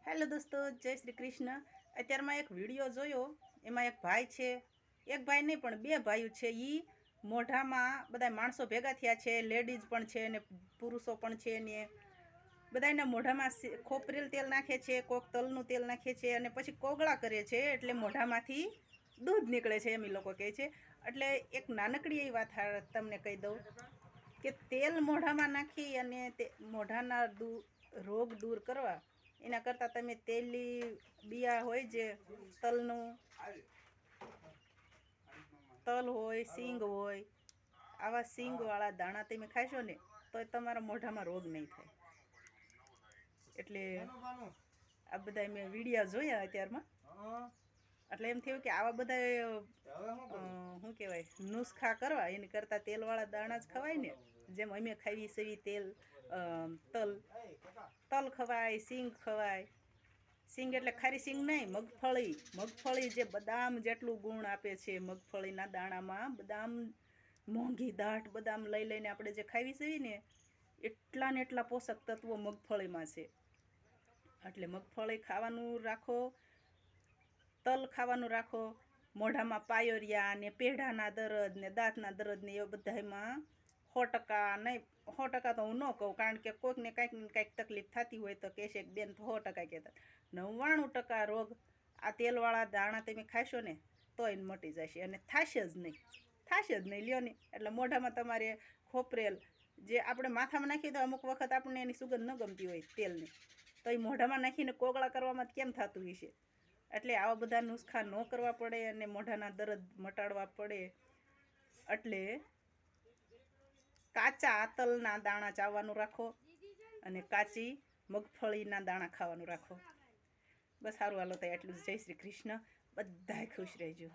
Hello દોસ્તો, જય શ્રી કૃષ્ણ। અત્યારમાં એક વિડીયો જોયો, એમાં એક ભાઈ છે, એક ભાઈ નહીં પણ બે ભાઈઓ છે। એ મોઢામાં બધા માણસો ભેગા થયા છે, લેડીઝ પણ છે ને પુરુષો પણ છે ને બધાના મોઢામાં ખોપરેલ તેલ નાખે છે, કોક તલનું તેલ નાખે છે અને પછી કોગળા કરે છે, એટલે મોઢામાંથી દૂધ નીકળે છે એમ એ લોકો કહે છે। એટલે એક નાનકડી એવી વાત તમને કહી દઉં કે તેલ મોઢામાં નાખી અને મોઢાના રોગ દૂર કરવા એના કરતાં તમે તેલી બિયા હોય જે તલનું, તલ હોય, સિંગ હોય, આવા સિંગવાળા દાણા તમે ખાશો ને તો તમારા મોઢામાં રોગ નહીં થાય। એટલે આ બધા મેં વિડીયા જોયા અત્યારમાં, એટલે એમ થયું કે આવા બધા શું કહેવાય નુસ્ખા કરવા એની કરતાં તેલવાળા દાણા જ ખવાય ને। જેમ અમે ખાવી સેવી તેલ, તલ ખવાય, સિંગ ખવાય। સિંગ એટલે ખારી સિંગ નહીં, મગફળી જે બદામ જેટલું ગુણ આપે છે। મગફળીના દાણામાં બદામ, મોંઘી દાટ બદામ લઈને આપણે જે ખાવી સેવી ને એટલા ને એટલા પોષક તત્વો મગફળીમાં છે। એટલે મગફળી ખાવાનું રાખો, તલ ખાવાનું રાખો। મોઢામાં પાયોરિયા ને પેઢાના દરદ ને દાંતના દરદ ને એ બધામાં 100% નહીં, 100% તો હું ન કહું, કારણ કે કોઈકને કાંઈક ને કાંઈક તકલીફ થતી હોય તો કહેશે કે બેન 100% કહેતા, 99% રોગ આ તેલવાળા દાણા તમે ખાશો ને તો એને મટી જશે અને થશે જ નહીં લ્યો ને। એટલે મોઢામાં તમારે ખોપરેલ જે આપણે માથામાં નાખીએ તો અમુક વખત આપણને એની સુગંધ ન ગમતી હોય તેલની, તો એ મોઢામાં નાખીને કોગળા કરવામાં કેમ થતું હશે। એટલે આવા બધા નુસ્ખા ન કરવા પડે અને મોઢાના દરદ મટાડવા પડે એટલે કાચા તલના દાણા ચાવવાનું રાખો અને કાચી મગફળીના દાણા ખાવાનું રાખો। બસ સારું, હાલો તો એટલું જ। જય શ્રી કૃષ્ણ, બધાય ખુશ રહેજો।